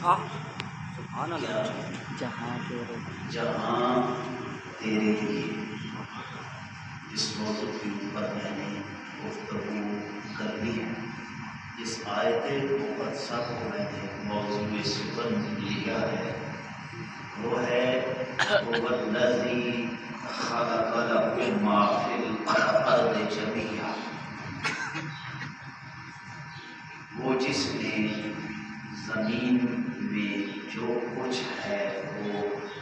سبحان اللہ. جہاں تیرے لیے اس موضوع کے اوپر میں نے گفتگو کرنی ہے. اس آیت مقدسہ کو میں نے موضوع سخن لیا ہے، وہ ہے وَالَّذِي خَلَقَ لَكُم مَّا فِي الْأَرْضِ جَمِيعًا. وہ جس نے زمین میں جو کچھ ہے وہ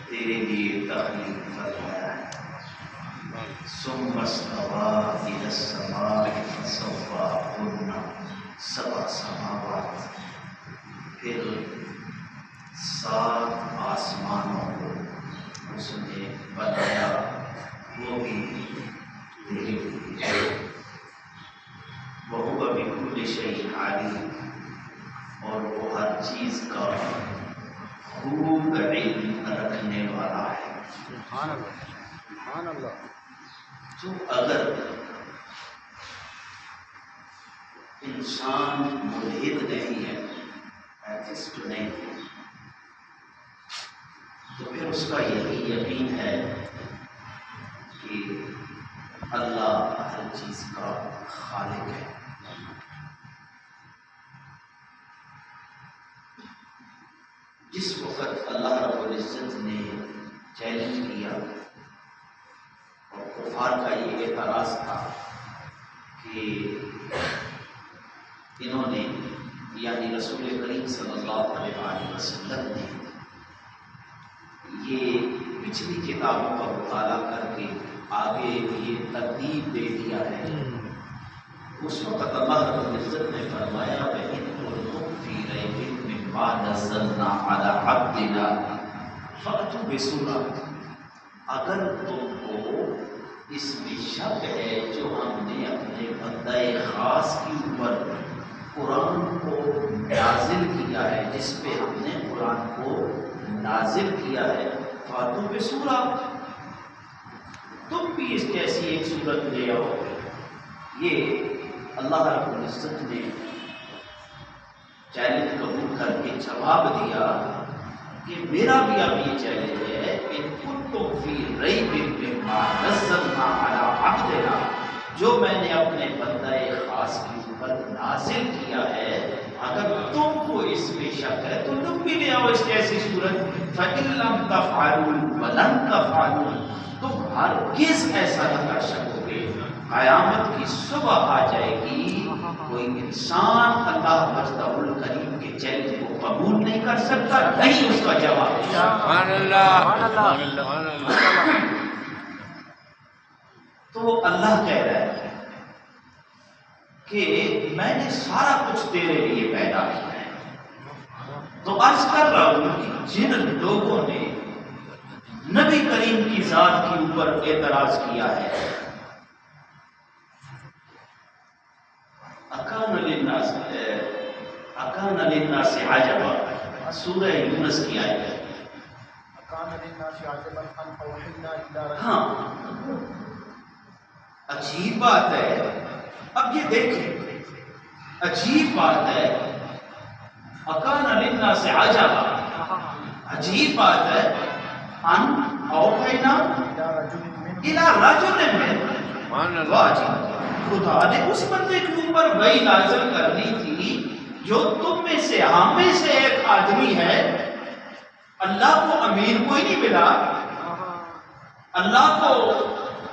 تیرے لیے تخلیق فرمایا ہے. ثُمَّ اسْتَوَىٰ إِلَى السَّمَاءِ فَسَوَّاهُنَّ سَبْعَ سَمَاوَاتٍ. پھر 7 آسمانوں کو اس نے بنایا، وہ بھی تیرے لیے. وَهُوَ بِكُلِّ شَيْءٍ عَلِيمٌ. اور وہ ہر چیز کا خوب علم رکھنے والا ہے. سبحان اللہ. سبحان اللہ. تو اگر انسان ملحد نہیں ہے، ایتھسٹ نہیں ہے، تو پھر اس کا یہی یقین ہے کہ اللہ ہر چیز کا خالق ہے. جس وقت اللہ رب العزت نے چیلنج کیا اور کفار کا یہ اعتراض تھا کہ انہوں نے یعنی رسول کریم صلی اللہ علیہ وسلم نے یہ پچھلی کتابوں کا مطالعہ کر کے آگے یہ ترتیب دے دیا ہے، اس وقت اللہ رب العزت نے فرمایا وَإِن كُنتُمْ فِي رَيْبٍ مِّمَّا نَزَّلْنَا عَلَىٰ عَبْدِنَا فَأْتُوا بِسُورَةٍ. اگر تم کو اس میں شک ہے جو ہم نے اپنے بندہ خاص کے اوپر قرآن کو نازل کیا ہے، جس پہ ہم نے قرآن کو نازل کیا ہے، فَأْتُوا بِسُورَةٍ، تم بھی اس جیسی ایک صورت لے آؤ. یہ اللہ رب العزت نے چیلنج قبول کر کے جواب دیا کہ میرا بھی اب یہ چیلنج ہے کہ كُنتُمْ فِي رَيْبٍ مِّمَّا نَزَّلْنَا عَلَىٰ عَبْدِنَا، جو میں نے اپنے بندہ خاص کے اوپر نازل کیا ہے، اگر تم کو اس میں شک ہے تو تم بھی لے آؤ اس جیسی صورت. فَإِن لَّمْ تَفْعَلُوا وَلَن تَفْعَلُوا، تم ہرگز ایسا نہ کر سکو گے. قیامت کی صبح آ جائے گی، کوئی انسان اللہ وحدہ الکریم کے چیلنج کو قبول نہیں کر سکتا، نہیں اس کا جواب. سبحان اللہ. سبحان اللہ. تو اللہ کہہ رہا ہے کہ میں نے سارا کچھ تیرے لیے پیدا کیا ہے. تو عرض کر رہا ہوں کہ جن لوگوں نے نبی کریم کی ذات کے اوپر اعتراض کیا ہے، اکان للناس عجبا، سورہ یونس کی آیت ہے. ہاں، عجیب بات ہے. اب یہ دیکھیں، عجیب بات ہے. اکان للناس عجبا، عجیب بات ہے. ان اوحینا الی رجل منهم، خدا نے اس بندے کے اوپر وحی نازل کرنی تھی جو تم میں سے، ہم میں سے ایک آدمی ہے. اللہ کو امیر کوئی نہیں ملا، اللہ کو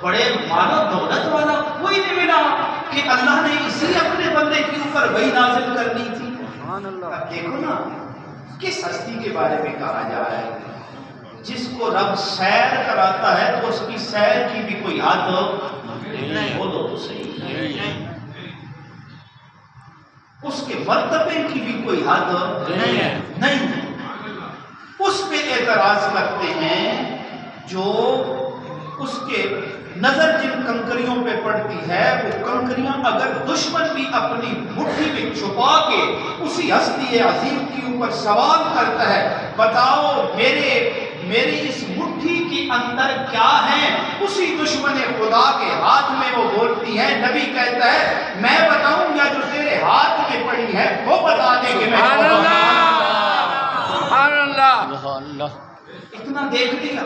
بڑے مال و دولت والا کوئی نہیں ملا کہ اللہ نے اسی اپنے بندے کے اوپر وحی نازل کرنی تھی. اب دیکھو نا کس ہستی کے بارے میں کہا جا رہا ہے. جس کو رب سیر کراتا ہے تو اس کی سیر کی بھی کوئی حد نہیں. بولو تو صحیح، اس کے مرتبے کی بھی کوئی حد نہیں. اس پہ اعتراض کرتے ہیں جو اس کے نظر جن کنکریوں پہ پڑتی ہے، وہ کنکریاں اگر دشمن بھی اپنی مٹھی میں چھپا کے اسی ہستی عظیم کے اوپر سوال کرتا ہے، بتاؤ میری اس مٹھی کے اندر کیا ہے، اسی دشمن خدا کے ہاتھ میں وہ بولتی ہے. نبی کہتا ہے میں بتاؤں یا جو تیرے ہاتھ میں پڑی ہے وہ بتا دے کہ میں اللہ اتنا دیکھ لیا،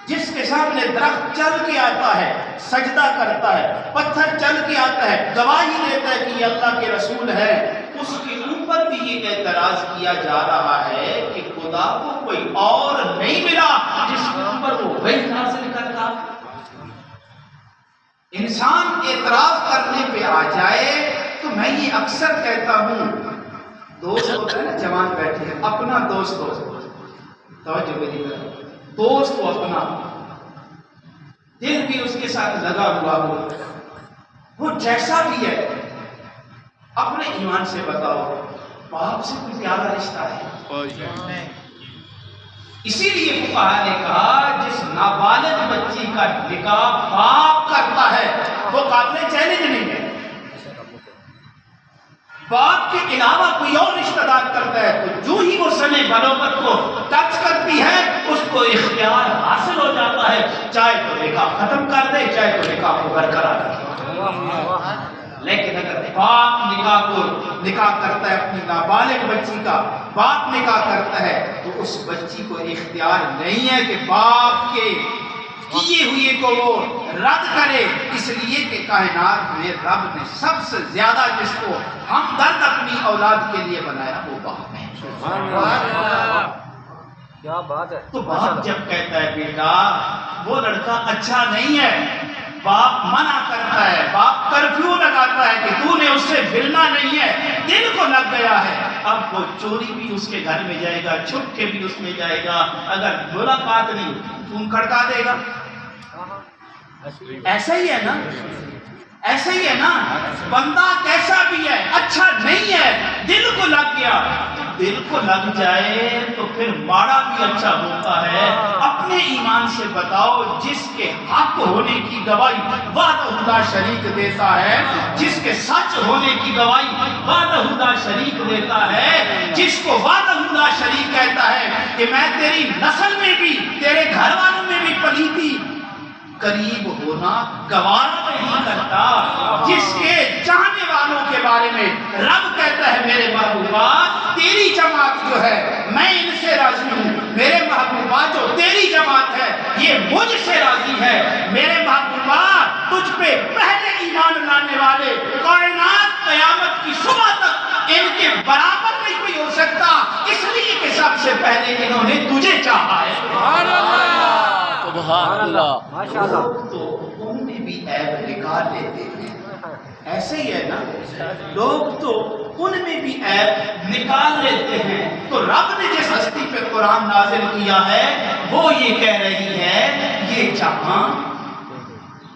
جس کے سامنے درخت چل کے آتا ہے سجدہ کرتا ہے، پتھر چل کے آتا ہے گواہی دیتا ہے کہ یہ اللہ کے رسول ہے، اس کے اوپر بھی یہ اعتراض کیا جا رہا ہے کہ خدا کو کوئی اور نہیں ملا جس کے اوپر وہ وحی نازل کرتا۔ انسان اعتراض کرنے پہ آ جائے تو میں یہ اکثر کہتا ہوں، دوست ہوتا ہے نا جوان بیٹھے ہیں، اپنا دوست ہو، توجہ میری طرف، دوست کو اپنا، دل بھی اس کے ساتھ لگا ہوا ہو، وہ جیسا بھی ہے، اپنے ایمان سے بتاؤ باپ سے کوئی پیارا رشتہ ہے؟ اسی لیے فقہا نے کہا جس نابالغ بچی کا نکاح باپ کرتا ہے وہ قابل چیلنج نہیں ہے، باپ کے علاوہ کوئی اور رشتہ دار کرتا ہے تو جو ہی وہ سن بلوغت کو ٹچ کرتی ہے اس کو اختیار حاصل ہو جاتا ہے، چاہے تو نکاح ختم کر دے چاہے تو نکاح کو برقرار رکھے۔ لیکن اگر باپ نکاح کرتا ہے اپنی نابالغ بچی کا، باپ نکاح کرتا ہے تو اس بچی کو اختیار نہیں ہے کہ باپ کے کیے ہوئے کو وہ رد کرے، اس لیے کہ کائنات میں رب نے سب سے زیادہ جس کو ہمدرد اپنی اولاد کے لیے بنایا وہ باپ ہے۔ کیا بات ہے۔ تو باپ جب کہتا ہے بیٹا وہ لڑکا اچھا نہیں ہے، باپ منع کرتا ہے، باپ کرفیو لگاتا ہے کہ تو نے اس سے ملنا نہیں ہے، دل کو لگ گیا ہے، اب وہ چوری بھی اس کے گھر میں جائے گا، چھپ کے بھی اس میں جائے گا، اگر ملاقات نہیں تم کھڑکا دے گا۔ ایسا ہی ہے نا، ایسا ہی ہے نا، بندہ کیسا بھی ہے اچھا نہیں ہے، دل کو لگ گیا، دل کو لگ جائے تو پھر ماڑا بھی اچھا ہوتا ہے۔ اپنے ایمان سے بتاؤ جس کے حق ہونے کی گواہی وحدہ لا شریک دیتا ہے، جس کے سچ ہونے کی گواہی وحدہ لا شریک دیتا ہے، جس کو وحدہ لا شریک کہتا ہے کہ میں تیری نسل میں بھی تیرے گھر والوں میں بھی پلیتی قریب ہونا گوارا نہیں کرتا، جس کے چاہنے والوں کے بارے میں رب کہتا ہے میرے محبوبہ تیری جماعت جو ہے میں ان سے راضی ہوں، میرے محبوبہ جو تیری جماعت ہے یہ مجھ سے راضی ہے، میرے محبوبہ تجھ پہ پہلے ایمان لانے والے کائنات قیامت کی صبح تک ان کے برابر نہیں کوئی ہو سکتا، اس لیے کہ سب سے پہلے انہوں نے تجھے چاہا ہے۔ سبحان اللہ، ماشاء اللہ۔ لوگ تو ان میں بھی عیب نکال لیتے ہیں، ایسے ہی ہے نا، لوگ تو ان میں بھی عیب نکال لیتے ہیں۔ تو رب نے جس ہستی پہ قرآن نازل کیا ہے وہ یہ کہہ رہی ہے یہ جہاں،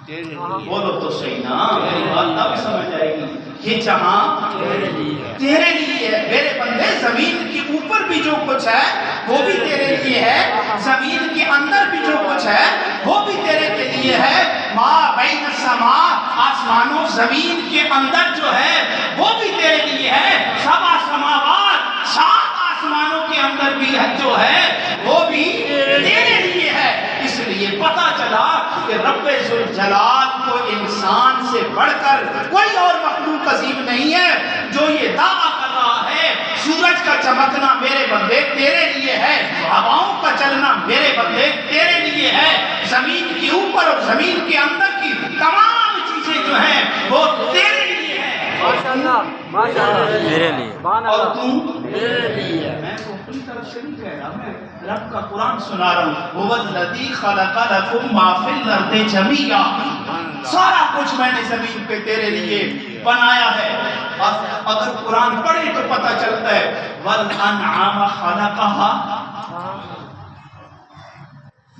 بولو تو صحیح نا، میری بات تب سمجھ آئے گی، یہ جہاں تیرے لیے ہے میرے بندے، زمین کے اوپر بھی جو کچھ ہے وہ بھی تیرے لیے ہے، زمین کے اندر بھی جو کچھ ہے وہ بھی تیرے کے لیے ہے، ما بین السماء آسمانوں زمین کے اندر جو ہے وہ بھی تیرے لیے ہے، سبع سماوات 7 آسمانوں کے اندر بھی جو ہے وہ بھی تیرے لیے ہے۔ اس لیے پتا چلا کہ رب ذوالجلال کو انسان سے بڑھ کر کوئی اور مخلوق عظیم نہیں ہے۔ جو یہ دعویٰ کر رہا ہے سورج کا چمکنا میرے بندے تیرے لیے ہے، ہواؤں کا چلنا میرے بندے تیرے لیے ہے، زمین کے اوپر اور زمین کے اندر کی تمام چیزیں جو ہیں وہ تیرے لیے ہیں۔ ماشاءاللہ، ماشاءاللہ، میرے لیے، اور تم میرے لیے۔ میں تو اپنی طرف سے نہیں کہہ رہا، میں رب کا قرآن سنا رہا ہوں، هو الذی خلق لکم ما فی الارض جمیعا، سارا کچھ میں نے زمین پہ تیرے لیے بنایا ہے۔ اگر قرآن پڑھے تو پتہ چلتا ہے والانعام خلقها،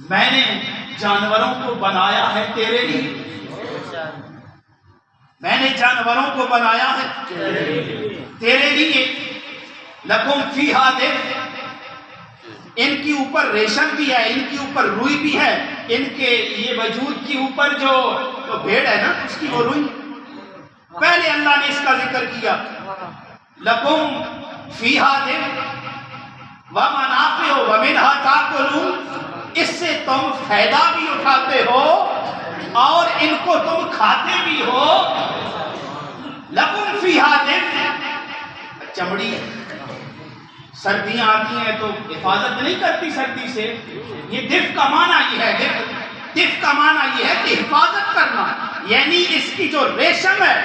میں نے جانوروں کو بنایا ہے تیرے لیے، میں نے جانوروں کو بنایا ہے تیرے لیے، لکم فیہا دفء، ان کی اوپر ریشم بھی ہے، ان کی اوپر روئی بھی ہے، ان کے یہ وجود کی اوپر جو بھیڑ ہے نا اس کی وہ روئی، پہلے اللہ نے اس کا ذکر کیا، لکم فیہا دفء ومنافع ومنہا تاکلون، اس سے تم فائدہ بھی اٹھاتے ہو اور ان کو تم کھاتے بھی ہو، لکم فیہا دفء، چمڑی سردیاں آتی ہیں تو حفاظت نہیں کرتی سردی سے. یہ دف کا معنی یہ ہے، دف کا معنی یہ ہے کہ حفاظت کرنا، یعنی اس کی جو ریشم ہے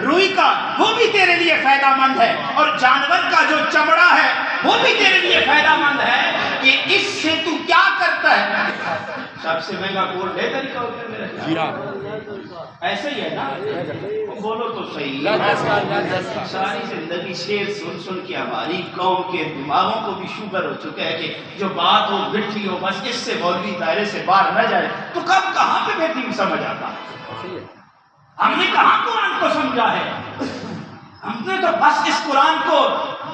روئی کا وہ بھی تیرے لیے فائدہ مند ہے، اور جانور کا جو چمڑا ہے وہ بھی تیرے لیے فائدہ مند ہے کہ اس سے تو کیا کرتا ہے. سب سے مہنگا کوٹ ہے طریقہ ہوتا ہے میرا، ایسے ہی ہے نا؟ بولو تو صحیح. ساری زندگی شعر سن سن کے ہماری قوم کے دماغوں کو بھی شوگر ہو چکا ہے کہ جو بات ہو مٹھی ہو، بس اس سے مولوی دائرے سے باہر نہ جائے. تو کب کہاں پہ بہترین سمجھ آتا؟ ہم نے کہاں قرآن کو سمجھا ہے؟ ہم نے تو بس اس قرآن کو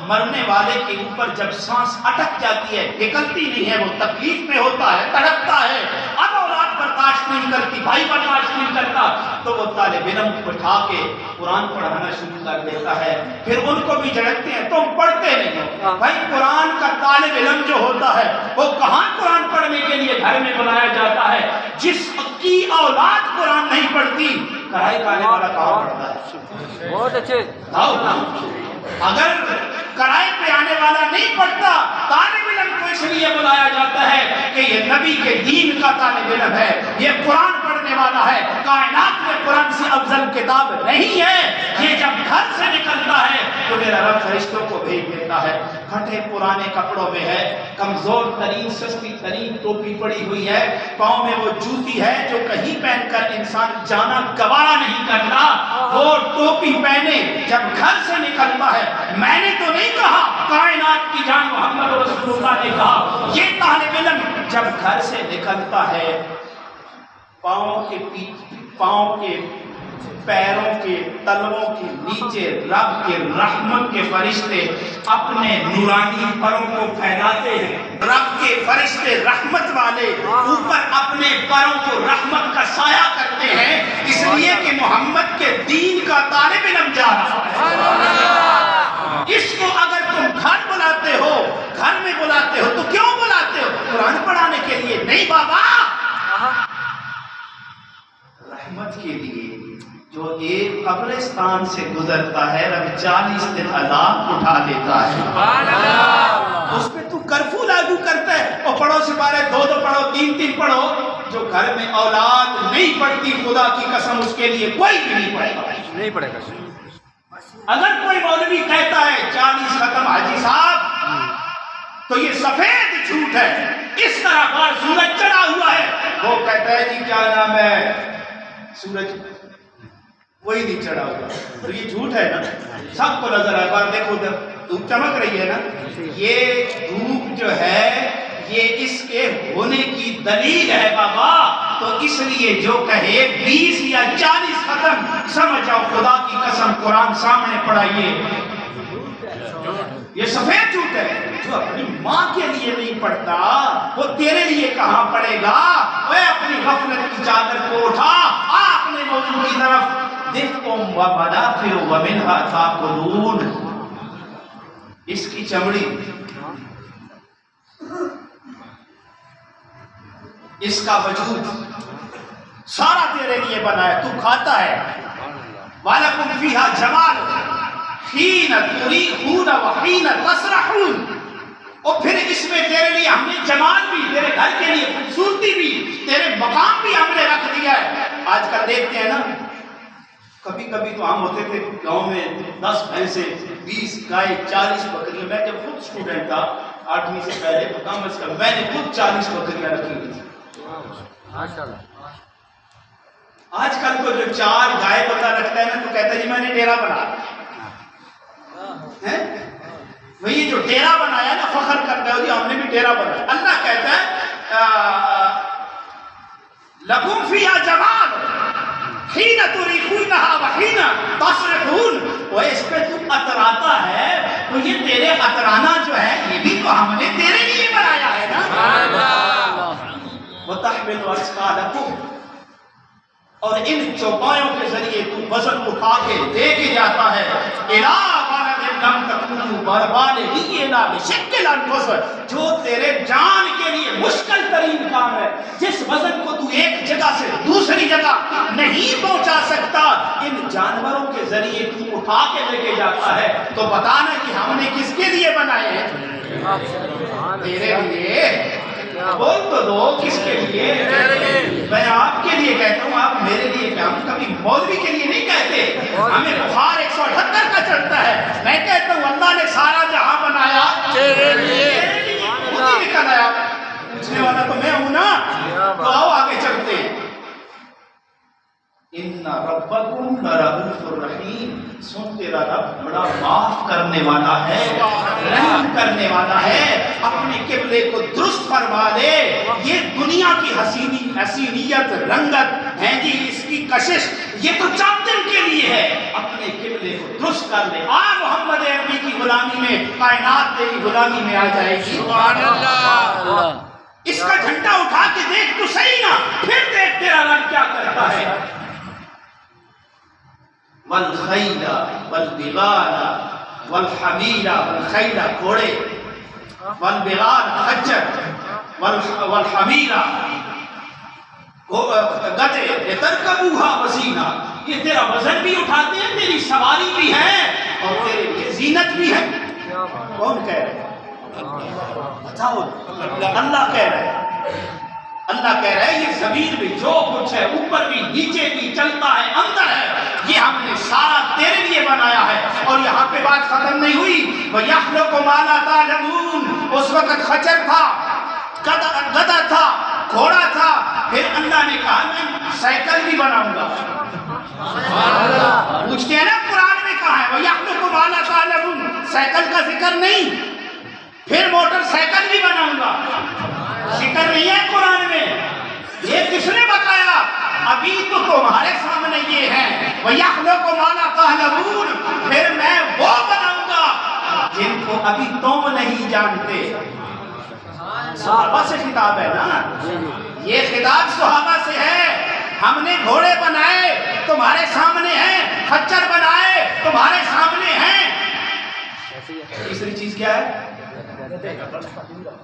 مرنے والے کے اوپر جب سانس اٹک جاتی ہے، نکلتی نہیں ہے، وہ تکلیف میں ہوتا ہے، تڑپتا ہے، اب اولاد برداشت نہیں کرتی، بھائی برداشت نہیں کرتا، تو وہ طالب علم بٹھا کے قرآن پڑھانا شروع کر دیتا ہے. پھر ان کو بھی جھڑکتے ہیں تم پڑھتے نہیں ہو. بھائی قرآن کا طالب علم جو ہوتا ہے وہ کہاں قرآن پڑھنے کے لیے گھر میں بلایا جاتا ہے؟ جس کی اولاد قرآن نہیں پڑھتی، کڑھائی کھانے والا کہاں پڑھتا ہے؟ بہت اچھے. اگر کڑھائی پہ آنے والا نہیں پڑھتا، طالب علم کو اس لیے بلایا جاتا ہے کہ یہ نبی کے دین کا طالب علم ہے، یہ قرآن پڑھنے والا ہے. کائنات میں قرآن سے افضل کتاب نہیں ہے. یہ جب گھر سے نکلتا ہے تو میرا رب فرشتوں کو بھیج دیتا ہے. پھٹے پرانے کپڑوں میں ہے، کمزور ترین سستی ترین ٹوپی پڑی ہوئی ہے، پاؤں میں وہ جوتی ہے جو کہیں پہن کر انسان جانا گوارا نہیں کرتا. وہ ٹوپی پہنے جب گھر سے نکلتا ہے، میں نے تو نہیں کہا، کائنات کی جان محمد رسول اللہ نے کہا، یہ طالب علم جب گھر سے نکلتا ہے، پاؤں کے پیروں کے تلووں کے نیچے رب کے رحمت کے فرشتے اپنے نورانی پروں کو پھیلاتے ہیں. رب کے فرشتے رحمت والے اوپر اپنے پروں کو رحمت کا سایہ کرتے ہیں، اس لیے کہ محمد کے دین کا طالب علم جا رہا ہے. اس کو اگر تم گھر بلاتے ہو، گھر میں بلاتے ہو تو کیوں بلاتے ہو؟ قرآن پڑھانے کے لیے نہیں بابا، رحمت کے لیے. جو ایک قبرستان سے گزرتا ہے رب 40 دن عذاب اٹھا دیتا ہے. اس پہ تو کرفیو لاگو کرتا ہے، اور پڑھو سپارے 2 پڑھو 3 پڑھو. جو گھر میں اولاد نہیں پڑھتی، خدا کی قسم اس کے لیے کوئی بھی نہیں پڑھے گا، نہیں پڑے گا. اگر کوئی مولوی کہتا ہے 40 ختم حاجی صاحب، تو یہ سفید جھوٹ ہے. اس طرح کا سورج چڑھا ہوا ہے، وہ کہتا ہے جی کیا نام ہے، سورج وہی نہیں چڑھا ہوا، تو یہ جھوٹ ہے نا. سب کو نظر آئے بار دیکھو ادھر دھوپ چمک رہی ہے نا، یہ دھوپ جو ہے یہ اس کے ہونے کی دلیل ہے بابا. تو اس لیے جو کہے 20 یا 40 ختم، سمجھ جاؤ خدا کی قسم قرآن سامنے پڑھائیے. یہ سفید جھوٹ ہے. جو اپنی ماں کے لیے نہیں پڑھتا وہ تیرے لیے کہاں پڑھے گا؟ وہ اپنی غفلت کی چادر کو اٹھا، آ اپنے موضوع کی طرف. دفعم و منافع و منها تاکلون، اس کی چمڑی، اس کا وجود سارا تیرے لیے بنا ہے، تو کھاتا ہے. وَلَكُمْ فِيهَا جَمَالٌ حِينَ تُرِيحُونَ وَحِينَ تَسْرَحُونَ. اور پھر اس میں تیرے لیے ہم نے جمال بھی، تیرے گھر کے لیے خوبصورتی بھی، تیرے مقام بھی ہم نے رکھ دیا ہے. آج کل دیکھتے ہیں نا، کبھی کبھی تو ہم ہوتے تھے گاؤں میں 10 بھینسیں، 20 گائے، 40 بکریاں. میں جب خود اسٹوڈنٹ تھا 8ویں سے پہلے تو کم از کم میں نے خود 40 بکریاں رکھی ہوئی تھی. آج کل کو جو 4 گائے بندہ رکھتا ہے نا تو کہتا ہے جی میں نے ڈیرا بنا. وہی جو ڈیرا بنایا نا فخر کرتا ہے جی ہم نے بھی ڈیرا بنایا. اللہ کہتا ہے لکم فیہا جمال حین تریحونہا وحین تصرحون. وہ اس پہ تو اتراتا ہے تو یہ تیرے اترانا جو ہے یہ بھی تو ہم نے تیرے لیے بنایا ہے نا. وتحمل اثقالکم، اور ان چوپایوں کے ذریعے تو وزن اٹھا کے لے کے جاتا ہے. الا بلد لم تکونوا بالغیہ الا بشق الانفس، جو تیرے جان کے لیے مشکل ترین کام ہے، جس وزن کو تو ایک جگہ سے دوسری جگہ نہیں پہنچا سکتا، ان جانوروں کے ذریعے تو اٹھا کے لے کے جاتا ہے. تو بتانا کہ ہم نے کس کے لیے بنائے ہیں؟ تیرے لیے بول تو دو کس کے لیے میں آپ کے لیے کہتا ہوں آپ میرے لیے کیا ہم کبھی مولوی کے لیے نہیں کہتے ہمیں بخار 178 کا چڑھتا ہے میں کہتا ہوں اللہ نے سارا جہاں بنایا تیرے لیے خود ہی نکل آیا پوچھنے والا تو میں ہوں نا تو آؤ آگے چلتے ہیں ان ربکم لرؤوف الرحیم سن تیرا رب بڑا معاف کرنے والا ہے رحم کرنے والا ہے اپنے قبلے کو درست فرما دے یہ دنیا کی حسینیت رنگت ہے جی اس کی کشش یہ تو چند دن کے لیے ہے اپنے قبلے کو درست کر لے محمد عربی کی غلامی میں کائنات تیری غلامی میں آ جائے گی سبحان اللہ اس کا جھنڈا اٹھا کے دیکھ تو صحیح نا پھر دیکھ تیرا رب کیا کرتا ہے والخیل والبغال والحمیل والخیل گھوڑے والبغال خچر والحمیل گدے لترکبوها وزینہ یہ تیرا وزن بھی اٹھاتے ہیں تیری سواری بھی ہے اور تیرے لیے زینت بھی ہے کون کہہ رہے بتاؤ اللہ کہہ رہے اللہ کہہ رہے یہ زمین میں جو کچھ ہے اوپر بھی نیچے بھی چلتا ہے اندر ہے یہ ہم نے سارا تیرے لیے بنایا ہے اور یہاں پہ بات ختم نہیں ہوئی وَيَخْلُقُ مَا لَا تَعْلَمُونَ اس وقت خچر تھا گدھا تھا گھوڑا تھا پھر اللہ نے کہا میں سائیکل بھی بناؤں گا پوچھتے ہیں نا قرآن میں کہا ہے وَيَخْلُقُ مَا لَا تَعْلَمُونَ سائیکل کا ذکر نہیں پھر موٹر سائیکل بھی بناؤں گا ذکر نہیں ہے قرآن میں یہ کس نے بتایا ابھی تو تمہارے سامنے یہ ہے وَيَخْلُقُ مَا لَا تَعْلَمُونَ پھر میں وہ بناؤں گا جن کو ابھی تم نہیں جانتے صحابہ سے خطاب ہے نا یہ خطاب صحابہ سے ہے ہم نے گھوڑے بنائے تمہارے سامنے ہیں خچر بنائے تمہارے سامنے ہیں تیسری چیز کیا ہے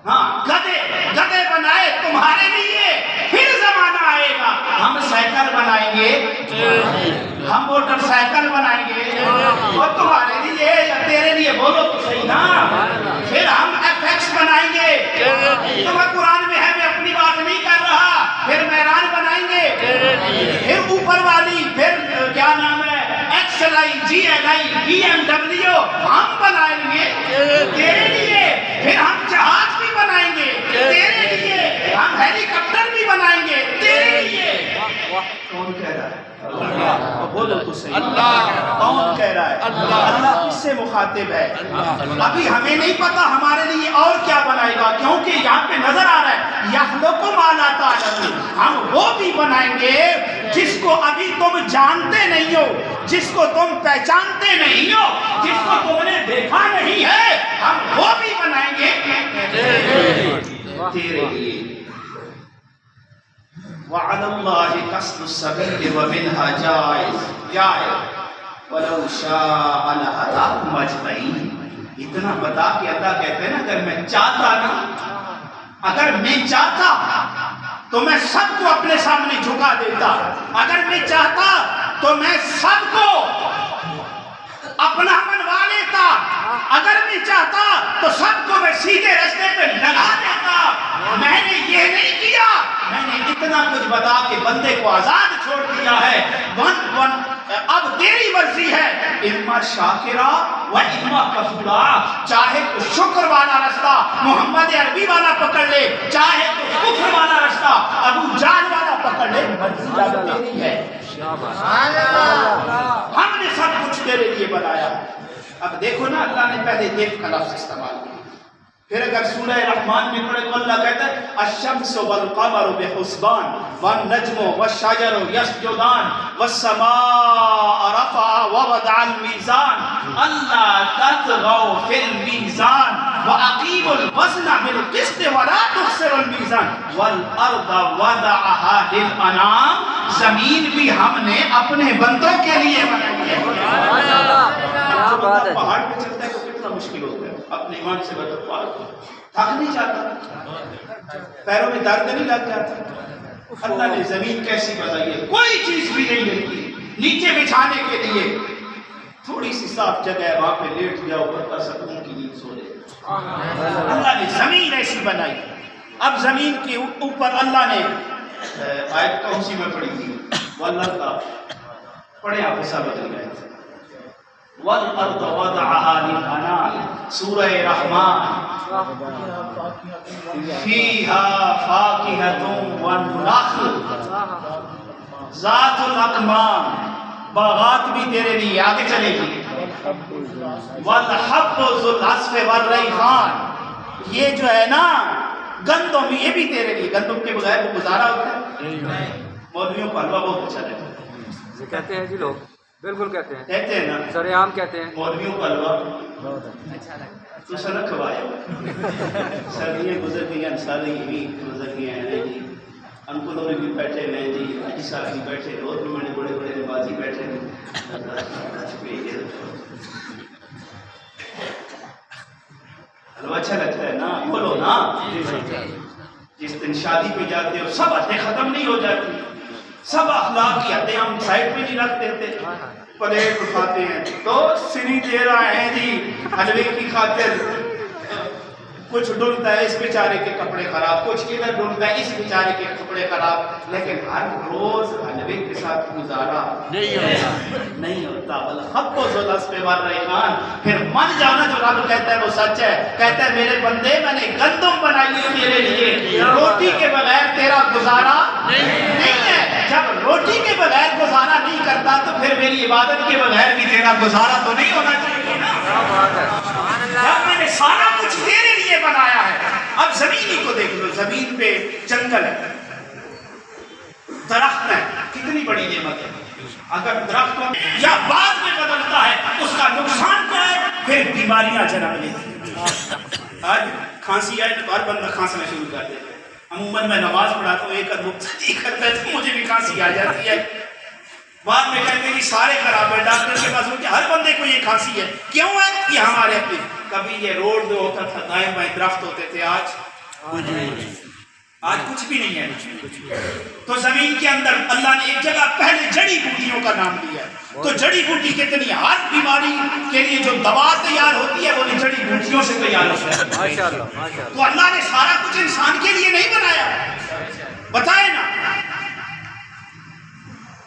ہاں گدے بنائے تمہارے لیے پھر زمانہ آئے گا ہم سائیکل بنائیں گے ہم موٹر سائیکل بنائیں گے اور تمہارے لیے یا تیرے لیے بولو تو صحیح نا پھر ہم ایف ایکس بنائیں گے تو قرآن میں ہے میں اپنی بات نہیں کر رہا پھر میران بنائیں گے پھر اوپر والی پھر کیا نام ہے X L I G L I B M W ہم بنائیں گے تیرے لیے پھر ہم جہاز بھی بنائیں گے تیرے لیے ہم ہیلی کاپٹر بھی بنائیں گے تیرے لیے کون کہہ رہا ہے بولو تو صحیح اللہ کون کہہ رہا ہے اللہ کس سے مخاطب ہے ابھی ہمیں نہیں پتا ہمارے لیے اور کیا بنائے گا کیونکہ یہاں پہ نظر آ رہا ہے یخلق ما لا تعلمون ہم وہ بھی بنائیں گے جس کو ابھی تم جانتے نہیں ہو جس کو تم پہچانتے نہیں ہو جس کو تم نے دیکھا نہیں ہے ہم وہ بھی بنائیں گے تیرے لیے وعلى الله قصد السبيل ومنها جائز ولو شاء لهداكم اجمعين اتنا بتا کہ اللہ کہتے ہیں نا اگر میں چاہتا نا اگر میں چاہتا تو میں سب کو اپنے سامنے جھکا دیتا اگر میں چاہتا تو میں سب کو اپنا منوا لیتا اگر میں چاہتا تو سب کو میں سیدھے راستے پہ لگا دیتا میں نے یہ نہیں کیا میں نے اتنا کچھ بتا کے بندے کو آزاد چھوڑ دیا ہے اب تیری مرضی ہے اما شاکرہ و اما کفورا چاہے تو شکر والا رستہ محمد عربی والا پکڑ لے چاہے تو کفر والا رستہ ابو جہل والا پکڑ لے مرضی اب تیری ہے ہم نے سب کچھ تیرے لیے بنایا اب دیکھو نا اللہ نے پہلے دیکھ کا لفظ استعمال کیا پھر اگر سورہ رحمان میں پڑھے تو اللہ کہتا ہے الشمس والقمر بحسبان والنجم والشجر يسجدان والسماء رفع ووضع الميزان الا تطغوا في الميزان واقيموا الوزن بالقسط ولا تخسروا الميزان والارض وضعها للانام زمین بھی ہم نے اپنے بندوں کے لیے بنائی ہے پہاڑ پہ چلتا ہے تو کتنا مشکل ہوتا ہے اپنے ایمان سے بدل تھک نہیں جاتا پیروں میں درد نہیں لگ جاتا اللہ نے زمین کیسی بنائی ہے کوئی چیز بھی نہیں ملتی نیچے بچھانے کے لیے تھوڑی سی صاف جگہ ہے وہاں پہ لیٹ جاؤ پر سکون کی نیند سو لے اللہ زمین ایسی بنائی. اب زمین کے اوپر اللہ نے آیت کون سی میں پڑھی تھی؟ واللہ کا پڑھے آپ ایسا بدل گئے. والارض وضعها للانام سورہ رحمان. فیہا فاکہۃ والنخل ذات الاکمام. باغات بھی تیرے لیے آگے چلے گی. والحب ذو العصف والریحان. یہ جو ہے نا گندم یہ بھی تیرے لیے. گندم کے بغیر وہ گزارا ہوتا ہے؟ مولویوں کو حلوہ بہت اچھا لگتا ہے. یہ کہتے ہیں جی لوگ بالکل کہتے ہیں نا سر عام کہتے ہیں مولویوں کو حلوہ اچھا لگتا ہے. تو سر کھوایا سردیاں گزر گئی ہیں, سارے بھی گزر گئے ہیں جی. انکلوں میں بھی بیٹھے ہیں جی, حاجی صاحب بھی بیٹھے ہیں, اور بھی بڑے بڑے نمازی بیٹھے ہیں. حلوہ اچھا لگتا ہے نا, بولو نا. جس دن شادی پہ جاتے ہو سب حدیں ختم نہیں ہو جاتی, سب اخلاق کی حدیں ہم سائڈ پہ نہیں رکھ دیتے. پلیٹ اٹھاتے ہیں تو سری دے رہا ہے جی حلوے کی خاطر. کچھ ڈھونڈتا ہے اس بیچارے کے کپڑے خراب, کچھ ادھر ڈھونڈتا ہے اس بیچارے کے کپڑے خراب. لیکن ہر روز حلوے کے ساتھ گزارا نہیں ہوتا. والحب ذو العصف والریحان. پھر من جانا جو رب کہتا ہے وہ سچ ہے. کہتا ہے میرے بندے میں نے گندم بنائی ہے تیرے لیے, روٹی کے بغیر تیرا گزارا نہیں ہے. جب روٹی کے بغیر گزارا نہیں کرتا تو پھر میری عبادت کے بغیر بھی تیرا گزارا تو نہیں ہونا چاہیے نا. جب میں نے سارا کچھ تیرے لیے بنایا ہے. اب زمین ہی کو دیکھ لو, زمین پہ جنگل ہے, درخت ہے, کتنی بڑی نعمت ہے. اگر درخت یا بعد میں بدلتا ہے اس کا نقصان کیا ہے؟ پھر بیماریاں جنم لیتی ہیں. آج کھانسی آئے تو ہر بندہ کھانسنا شروع کر دیتا ہے. عموماً میں نماز پڑھاتا ہوں, ایک مقتدی کرتا ہے تو مجھے بھی کھانسی آ جاتی ہے. بعد میں کہتے ہیں کہ سارے خراب ہے, ڈاکٹر کے پاس ہوتے ہر بندے کو یہ کھانسی ہے. کیوں ہے؟ یہ ہمارے اپنے. کبھی یہ روڈ جو ہوتا تھا دائیں بائیں درخت ہوتے تھے, آج کچھ بھی نہیں ہے. تو زمین کے اندر اللہ نے ایک جگہ پہلے جڑی بوٹیوں کا نام دیا ہے. تو جڑی بوٹی کتنی, ہر بیماری کے لیے جو دوا تیار ہوتی ہے وہ جڑی بوٹیوں سے تیار ہوتا ہے. ماشاءاللہ. تو اللہ نے سارا کچھ انسان کے لیے نہیں بنایا, بتائے نا.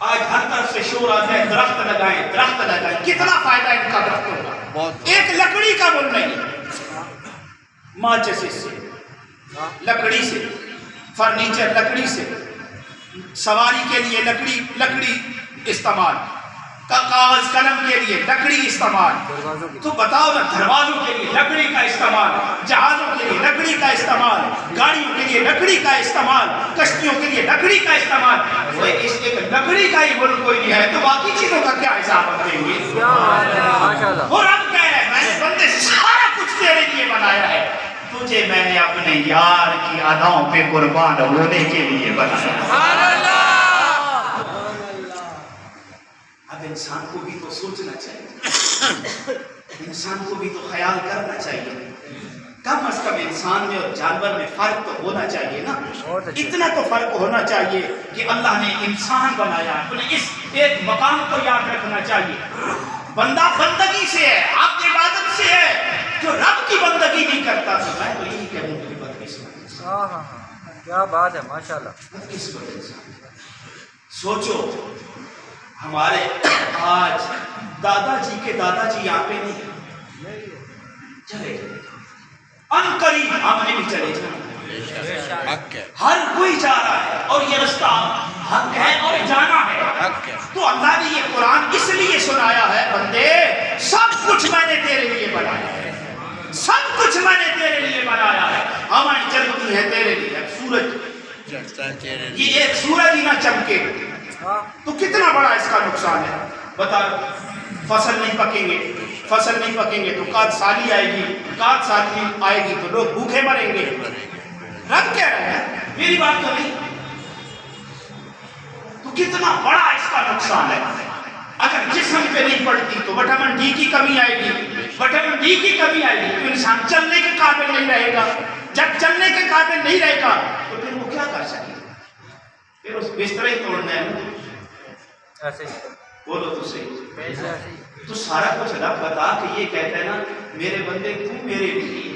آج ہر طرف سے شور آتا ہے درخت لگائیں درخت لگائیں. کتنا فائدہ ان کا درخت ہوگا. ایک لکڑی کا بول نہیں, ماچس سے, لکڑی سے, فرنیچر لکڑی سے, سواری کے لیے لکڑی استعمال, کاغذ قلم کے لیے لکڑی استعمال. تو بتاؤ نا, دروازوں کے لیے لکڑی کا استعمال, جہازوں کے لیے لکڑی کا استعمال, گاڑیوں کے لیے لکڑی کا استعمال, کشتیوں کے لیے لکڑی کا استعمال. اس ایک لکڑی کا ہی ملک کوئی نہیں ہے تو باقی چیزوں کا کیا حساب رکھیں گے؟ اور اب کہہ رہے ہیں میں نے بندے سارا کچھ تیرے لیے بنایا ہے, تجھے میں نے اپنے یار کی اداؤں پہ قربان ہونے کے لیے بنایا. اب انسان کو بھی تو سوچنا چاہیے, انسان کو بھی تو خیال کرنا چاہیے. کم از کم انسان میں اور جانور میں فرق تو ہونا چاہیے نا. اتنا تو فرق ہونا چاہیے کہ اللہ نے انسان بنایا, اپنے اس ایک مقام کو یاد رکھنا چاہیے. بندہ بندگی سے ہے, آپ عبادت سے ہے. جو رب کی بندگی نہیں کرتا تو میں تو یہی کہوں کہ بدقسمت. کیا بات ہے ماشاءاللہ. بدقسمت انسان. سوچو ہمارے آج دادا جی کے دادا جی یہاں پہ نہیں چلے گئے, ان قریب ہم نے بھی چلے جانا. ہر کوئی جا رہا ہے اور یہ رستہ حق ہے اور جانا ہے. تو اللہ نے یہ قرآن اس لیے سنایا ہے, بندے سب کچھ میں نے تیرے لیے بنایا ہے, سب کچھ میں نے تیرے لیے بنایا ہے. ہوائیں چلتی ہیں تیرے لیے, سورج یہ ایک سورج ہی نہ چمکے تو کتنا بڑا اس کا نقصان ہے. بتا, فصل نہیں پکیں گے, فصل نہیں پکیں گے تو کاد سالی آئے گی, کاد سالی آئے گی تو لوگ بھوکے مریں گے. رب کہہ رہے ہیں, میری بات تو نہیں. تو کتنا بڑا اس کا نقصان ہے. اگر جسم پہ نہیں پڑتی تو وٹامن ڈی کی کمی آئے گی, وٹامن ڈی کی کمی آئے گی تو انسان چلنے کے قابل نہیں رہے گا. جب چلنے کے قابل نہیں رہے گا تو پھر وہ کیا کر سکے؟ پھر اس بستر ہی توڑنا ہے. ایسے بولو تو صحیح. تو سارا کچھ رب بتا کہ یہ کہتا ہے نا, میرے بندے تو میرے لیے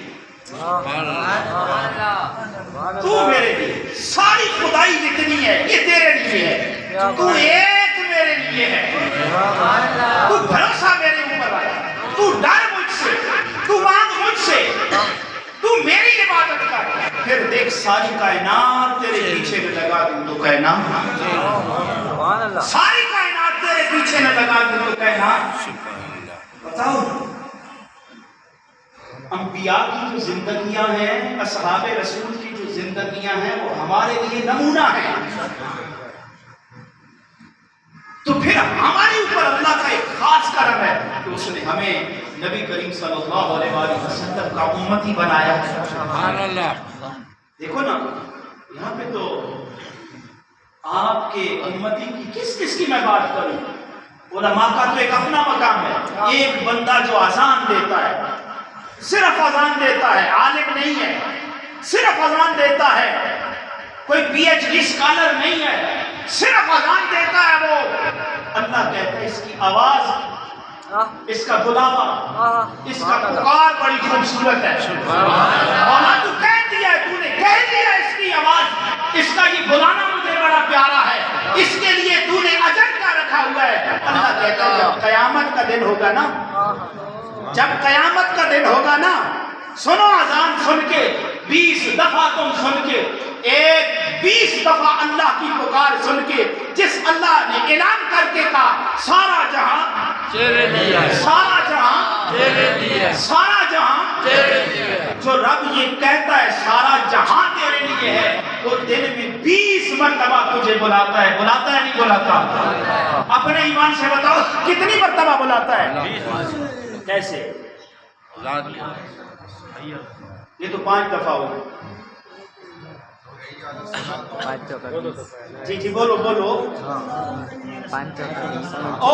تو میرے لیے ساری خدائی جتنی ہے یہ تیرے لیے ہے، تو ایک میرے لیے ہے، تو بھروسہ میرے اوپر رکھ، تو ڈر مجھ سے، تو مانگ مجھ سے، تو میری عبادت کر، پھر دیکھ ساری کائنات تیرے پیچھے میں لگا دوں تو کائنات، ساری کائنات تیرے پیچھے میں لگا دوں تو کائنات۔ بتاؤ انبیاء کی جو زندگیاں ہیں، اصحاب رسول کی جو زندگیاں ہیں وہ ہمارے لیے نمونہ ہیں، تو پھر ہمارے اوپر اللہ کا ایک خاص کرم ہے کہ اس نے ہمیں نبی کریم صلی اللہ علیہ وسلم کا امتی بنایا ہے۔ دیکھو نا یہاں پہ تو آپ کے امتی کی کس کی میں بات کروں، علماء کا تو ایک اپنا مقام ہے، ایک بندہ جو اذان دیتا ہے، صرف اذان دیتا ہے، عالم نہیں ہے، صرف اذان دیتا ہے، کوئی پی ایچ ڈی اسکالر نہیں ہے، صرف اذان دیتا ہے، وہ اللہ کہتا ہے اس کی آواز، اس کا بلاوا، اس کا پکار بڑی خوبصورت ہے۔ مولا تو کہہ دیا ہے، تو نے کہہ دیا اس کی آواز، اس کا یہ بلانا مجھے بڑا پیارا ہے، اس کے لیے تو نے اجر کیا رکھا ہوا ہے۔ اللہ کہتا ہے جب قیامت کا دن ہوگا نا، جب قیامت کا دن ہوگا نا، سنو اذان سن کے 20 دفعہ تم سن کے، ایک 20 دفعہ اللہ کی پکار سن کے، جس اللہ نے اعلان کر کے کہا سارا جہاں تیرے لیے ہے، سارا جہاں تیرے لیے ہے، سارا جہاں تیرے لیے ہے، جو رب یہ کہتا ہے سارا جہاں تیرے لیے ہے، وہ دن میں 20 مرتبہ تجھے بلاتا ہے، بلاتا ہے نہیں بلاتا؟ اپنے ایمان سے بتاؤ کتنی مرتبہ بلاتا ہے؟ کیسے؟ یہ تو 5 دفعہ ہوگا۔ جی بولو بولو۔ او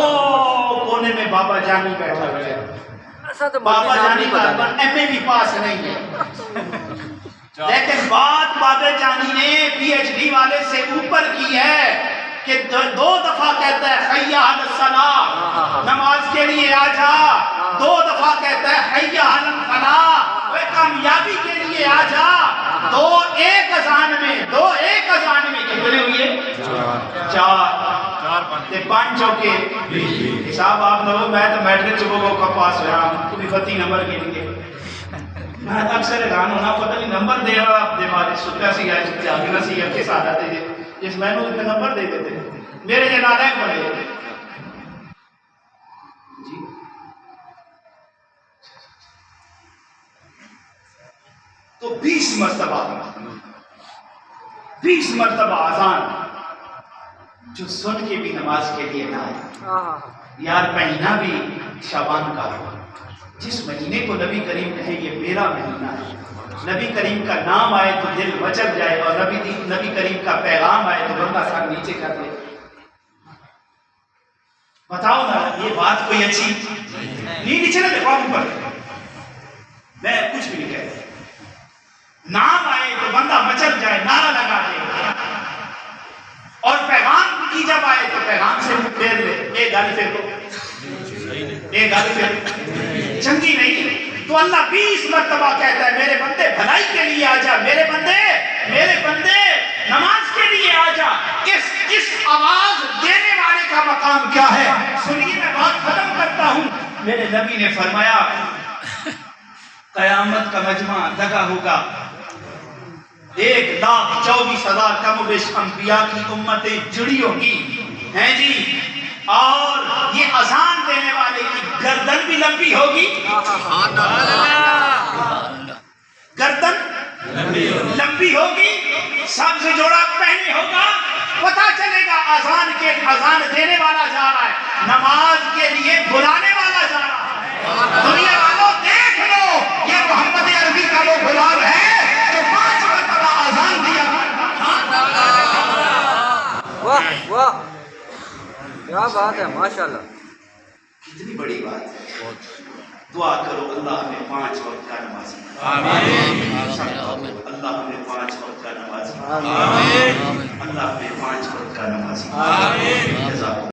کونے میں بابا جانی بیٹھا ہوئے ہیں، بابا جانی کا ایم اے بھی پاس نہیں ہے، لیکن بات بابا جانی نے پی ایچ ڈی والے سے اوپر کی ہے کہ 2 دفعہ کہتا ہے حی علی الصلاۃ، نماز کے لیے آ جا، 2 دفعہ کہتا ہے حی علی الفلاح، کامیابی کے لیے آ جا، 2 ایک اذان میں کتنے ہوئے؟ 4 5 چوکے حساب آپ لوگ، میں تو میٹرک چکو کا پاس ہوا ہوں، کبھی 32 نمبر کے لیے میں اکثر گان ہونا پتہ نہیں نمبر دے رہا آپ دے بارے سکتا سی آئے سکتے آگے سی کے ساتھ آتے تھے، اس میں نے اتنے نمبر دے دیتے میرے جو نالائق پڑے جی۔ تو 20 مرتبہ اذان جو سن کے بھی نماز کے لیے نہ آئے۔ یار مہینہ بھی شعبان کا ہو، جس مہینے کو نبی کریم کہے یہ میرا مہینہ ہے، نبی کریم کا نام آئے تو دل مچل جائے، اور نبی کریم کا پیغام آئے تو بندہ سر نیچے کر دے۔ بتاؤ نا یہ بات کوئی اچھی نہیں؟ نیچے نہ دیکھو اوپر، میں کچھ بھی نہیں کہتا، نام آئے تو بندہ مچل جائے، نعرہ لگا دے، اور پیغام کی جب آئے تو پیغام سے منہ پھیر لے، ایک گالی پھیر دو، ایک گالی پھیر چنگی نہیں۔ تو اللہ 20 مرتبہ کہتا ہے میرے بندے بھلائی کے لیے آ جا، میرے بندے نماز کے لیے آ جا۔ اس آواز دینے والے کا مقام کیا ہے؟ سنیے میں بات ختم کرتا ہوں۔ میرے نبی نے فرمایا قیامت کا مجمع لگا ہوگا، 1,24,000 کم و بیش انبیاء کی امتیں جڑی ہوں گی ہیں جی، اور یہ اذان دینے والے کی گردن بھی لمبی ہوگی، گردن لمبی ہوگی، سبز جوڑا پہنے ہوگا، پتا چلے گا اذان دینے والا جا رہا ہے، نماز کے لیے بلانے والا جا رہا ہے۔ دنیا والوں دیکھ لو، یہ محمد عربی کا وہ غلام ہے جو 5 مرتبہ اذان دیا۔ واہ واہ کیا بات ہے، ماشاءاللہ، کتنی بڑی بات ہے۔ دعا کرو اللہ ہمیں 5 وقت کا نمازی، اللہ ہمیں 5 وقت کا نمازی، اللہ ہمیں 5 وقت کا نمازی۔